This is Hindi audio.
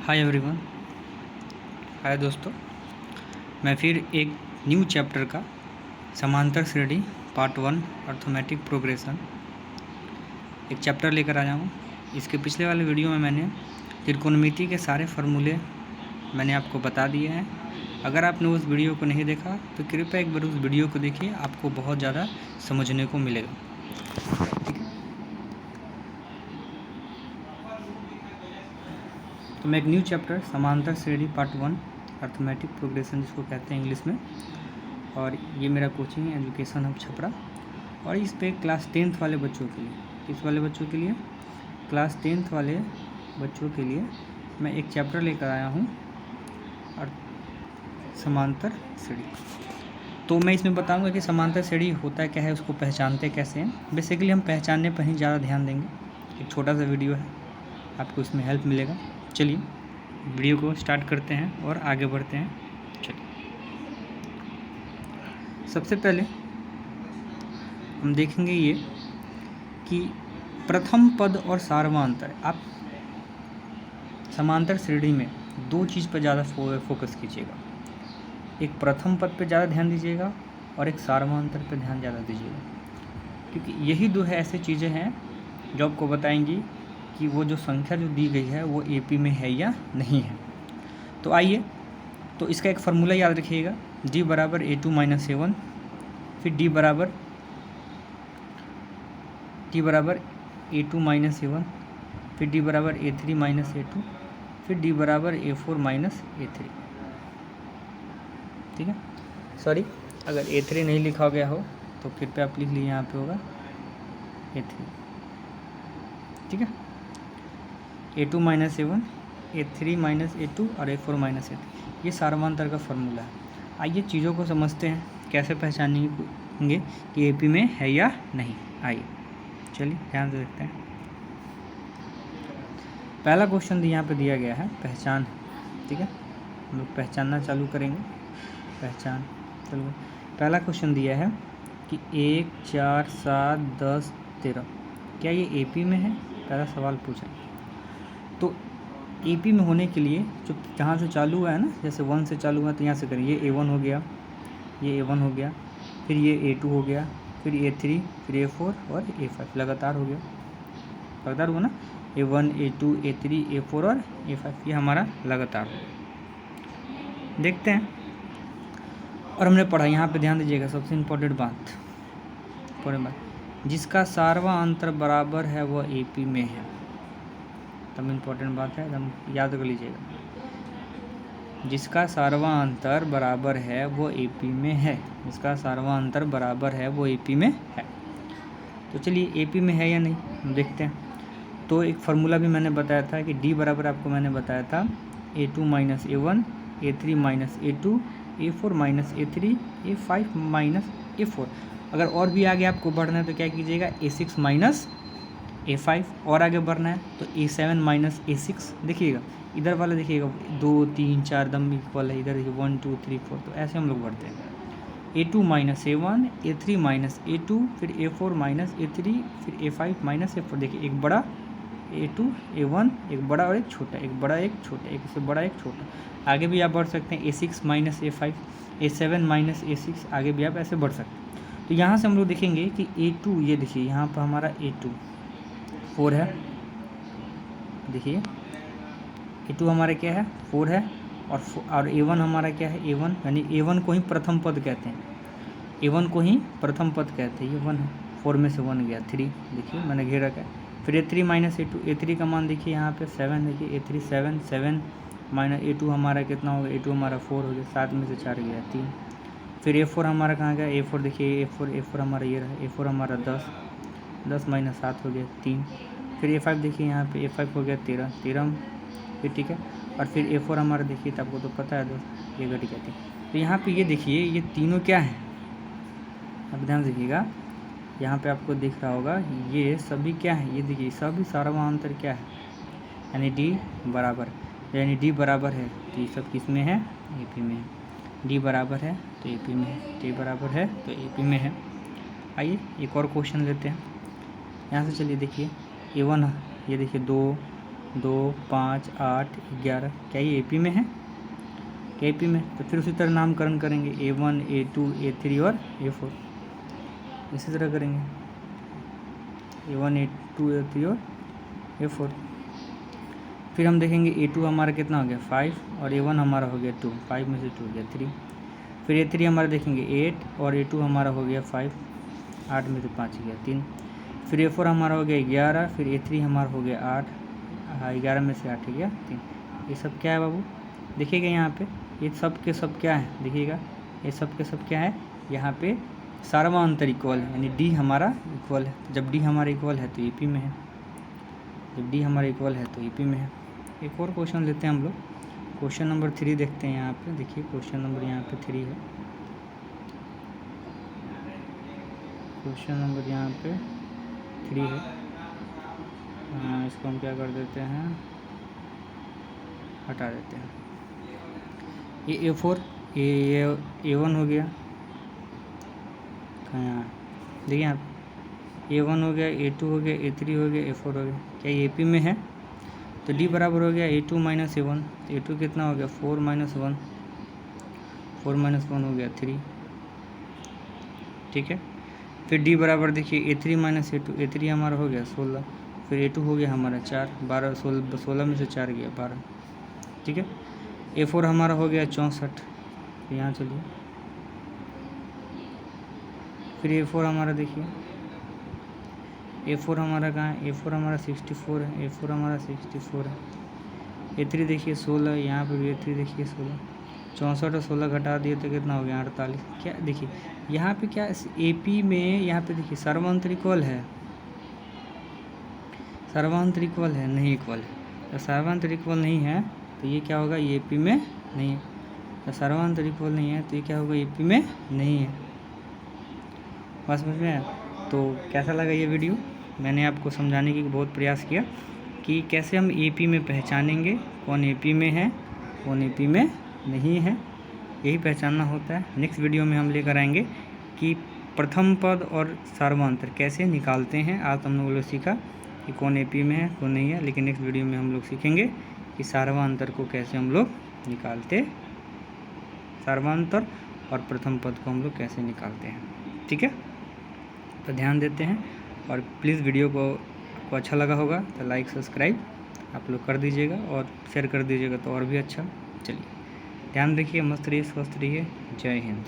Hi everyone. हाय दोस्तों, मैं फिर एक न्यू चैप्टर का समांतर श्रेणी पार्ट 1 अर्थमेटिक प्रोग्रेशन एक चैप्टर लेकर आया हूँ। इसके पिछले वाले वीडियो में मैंने त्रिकोणमिति के सारे फार्मूले मैंने आपको बता दिए हैं। अगर आपने उस वीडियो को नहीं देखा तो कृपया एक बार उस वीडियो को देखिए, आपको बहुत ज़्यादा समझने को मिलेगा। ठीक है, तो मैं एक न्यू चैप्टर समांतर श्रेणी पार्ट 1 अर्थमेटिक प्रोग्रेशन जिसको कहते हैं इंग्लिश में, और ये मेरा कोचिंग एजुकेशन हब छपरा, और इस पे क्लास 10th वाले बच्चों के लिए, किस वाले बच्चों के लिए, क्लास 10th वाले बच्चों के लिए मैं एक चैप्टर लेकर आया हूँ और समांतर श्रेणी। तो मैं इसमें बताऊंगा कि समांतर श्रेणी होता क्या है, उसको पहचानते कैसे हैं। बेसिकली हम पहचानने पर ही ज़्यादा ध्यान देंगे। एक छोटा सा वीडियो है, आपको इसमें हेल्प मिलेगा। चलिए वीडियो को स्टार्ट करते हैं और आगे बढ़ते हैं। चलिए, सबसे पहले हम देखेंगे ये कि प्रथम पद और सार्वमांतर। आप समांतर श्रेणी में दो चीज़ पर ज़्यादा फोकस कीजिएगा। एक प्रथम पद पे ज़्यादा ध्यान दीजिएगा और एक सार्वमांतर पे ध्यान ज़्यादा दीजिएगा, क्योंकि यही दो है ऐसी चीज़ें हैं जो आपको बताएंगी कि वो जो संख्या जो दी गई है वो एपी में है या नहीं है। तो आइए, तो इसका एक फार्मूला याद रखिएगा, d बराबर a2 माइनस a1, फिर d बराबर a2 माइनस a1, फिर d बराबर a3 माइनस a2, फिर d बराबर a4 माइनस a3। ठीक है, सॉरी अगर a3 नहीं लिखा गया हो तो कृपया आप लिख लीजिए, यहाँ पे होगा a3। ठीक है, a2 minus a1, a3 minus a2 और a4 माइनस a3, ये सार्वमांतर का फार्मूला है। आइए चीज़ों को समझते हैं, कैसे पहचानेंगे कि एपी में है या नहीं। आइए चलिए ध्यान से देखते हैं। पहला क्वेश्चन यहाँ पे दिया गया है पहचान। ठीक है, हम लोग पहचानना चालू करेंगे। पहचान चलो, पहला क्वेश्चन दिया है कि 1, 4, 7, 10, 13 क्या ये एपी में है। पहला सवाल पूछा। तो एपी में होने के लिए जो जहाँ से चालू हुआ है ना, जैसे 1 से चालू हुआ तो यहाँ से करिए, ये a1 हो गया, ये a1 हो गया, फिर ये a2 हो गया, फिर a3, फिर a4 और a5, लगातार हो गया, लगातार हुआ ना, a1, a2, a3, a4 और a5, ये हमारा लगातार हो। देखते हैं, और हमने पढ़ा, यहाँ पे ध्यान दीजिएगा, सबसे इम्पोर्टेंट बात, जिसका सार्वमांतर बराबर है वह एपी में है। तब इम्पोर्टेंट बात है, एकदम याद कर लीजिएगा, जिसका सार्वमांतर बराबर है वो एपी में है, जिसका सार्वमांतर बराबर है वो एपी में है। तो चलिए एपी में है या नहीं हम देखते हैं। तो एक फार्मूला भी मैंने बताया था कि डी बराबर, आपको मैंने बताया था a2 minus a1, a3 minus a2, a4 minus a3, a5 minus a4। अगर और भी आगे आपको बढ़ना है तो क्या कीजिएगा, a6 माइनस a5, और आगे बढ़ना है तो a7 माइनस a6। देखिएगा इधर वाला, देखिएगा 2, 3, 4 दम इक्वल है, इधर देखिए 1, 2, 3, 4। तो ऐसे हम लोग बढ़ते हैं, a2 minus a1, a3 minus a2, फिर a4 माइनस a3, फिर a5 माइनस a4। देखिए एक बड़ा a2, a1, एक बड़ा और एक छोटा, एक बड़ा एक छोटा, एक से बड़ा एक छोटा। आगे भी आप बढ़ सकते हैं, a6 minus a5, a7 minus a6, आगे भी आप ऐसे बढ़ सकते हैं। तो यहाँ से हम लोग देखेंगे कि a2, ये देखिए यहाँ पर हमारा a2 4 है, देखिए a2 हमारा क्या है, 4 है, और a1 हमारा क्या है, a1, यानी a1 को ही प्रथम पद कहते हैं, a1 को ही प्रथम पद कहते हैं। ये 1 है, 4 में से 1 गया 3, देखिए मैंने घेर रखा है। फिर a3 माइनस a2, a3 का मान देखिए यहाँ पे 7, देखिए a3 7, 7 माइनस a2 हमारा कितना हो गया, a2 हमारा 4 हो गया, 7 में से 4 गया 3। फिर a4 हमारा कहाँ गया, a4 देखिए, a4 हमारा ये रहा, a4 हमारा 10, 10 माइनस 7 हो गया 3। फिर a5 देखिए यहाँ पे a5 हो गया 13, 13 फिर, ठीक है। और फिर a4 हमारा देखिए, तो आपको तो पता है दोस्त, ये घट गया 3। तो यहाँ पे ये देखिए, ये तीनों क्या है, अब ध्यान देखिएगा, यहाँ पे आपको दिख रहा होगा, ये सभी क्या है, ये देखिए सभी सार्वमांतर क्या है, यानी डी बराबर, यानी डी बराबर है तो ये सब किस में है, एपी में है। डी बराबर है तो एपी में है, डी बराबर है तो एपी में है। आइए एक और क्वेश्चन लेते हैं यहाँ से। चलिए देखिए a1, ये देखिए 2, 2, 5, 8, 11, क्या ये AP में है? क्या AP में? तो फिर उसी तरह नामकरण करेंगे A1, A2, A3 और A4, इसी तरह करेंगे A1, A2, A3 और A4। फिर हम देखेंगे A2 हमारा कितना हो गया 5 और A1 हमारा हो गया 2, 5 में से 2 गया 3। फिर A3 हमारा देखेंगे 8 और A2 हमारा हो गया 5, 8 में से 5 गया 3। फिर A4 हमारा हो गया 11, फिर A3 हमारा हो गया 8, 11 में से 8 गया 3। ये सब क्या है बाबू? देखिएगा यहाँ पे ये सब के सब क्या है, देखिएगा ये सब के सब क्या है, यहाँ पे सर्वांतर इक्वल है, यानी D हमारा इक्वल है। जब D हमारा इक्वल है तो AP में है, जब D हमारा इक्वल है तो AP में है। एक और क्वेश्चन लेते हैं हम लोग, क्वेश्चन नंबर 3 देखते हैं। यहाँ पे देखिए क्वेश्चन नंबर यहाँ पे 3 है, क्वेश्चन नंबर यहाँ पे 3 है। इसको हम क्या कर देते हैं, हटा देते हैं। ये A4 A1 हो गया, कहाँ देखिए यहाँ A1 हो गया, A2 हो गया, A3 हो गया, A4 हो गया। क्या ये AP में है? तो D बराबर हो गया A2 माइनस A1। A2 कितना हो गया 4 माइनस 1, 4 माइनस 1 हो गया 3, ठीक है। फिर D बराबर देखिए A3 माइनस A2, A3 हमारा हो गया 16, फिर A2 हो गया हमारा 4, 12, 16 में से 4 गया 12, ठीक है। A4 हमारा हो गया 64, यहाँ चलिए। फिर A4 हमारा देखिए A4 हमारा कहाँ है, A4 हमारा 64 है, A4 हमारा 64 है। A3 देखिए 16, यहाँ पे भी A3 देखिए 16, 64 और 16 घटा दिए तो कितना हो गया 48। क्या देखिए यहाँ पे क्या AP में, यहाँ पे देखिए सर्वांतर इक्वल है, सर्वांतर इक्वल है नहीं इक्वल है। तो सर्वांतर इक्वल नहीं है तो ये क्या होगा, ये AP में नहीं है। तो सर्वांतर इक्वल नहीं है तो ये क्या होगा, AP में नहीं है। बात समझ में आया? तो कैसा लगा ये वीडियो? मैंने आपको समझाने की बहुत प्रयास किया कि कैसे हम AP में पहचानेंगे कौन AP में है कौन AP में नहीं है, यही पहचानना होता है। नेक्स्ट वीडियो में हम लेकर आएंगे कि प्रथम पद और सर्वांतर कैसे निकालते हैं। आज हम लोगों ने सीखा कि कौन AP में है कौन नहीं है, लेकिन नेक्स्ट वीडियो में हम लोग सीखेंगे कि सर्वांतर को कैसे हम लोग निकालते, सर्वांतर और प्रथम पद को हम लोग कैसे निकालते हैं, ठीक है। तो ध्यान देते हैं और प्लीज़ वीडियो को अच्छा लगा होगा तो लाइक सब्सक्राइब आप लोग कर दीजिएगा और शेयर कर दीजिएगा तो और भी अच्छा। चलिए ध्यान रखिए, मस्त रहिए, स्वस्थ रहिए। जय हिंद।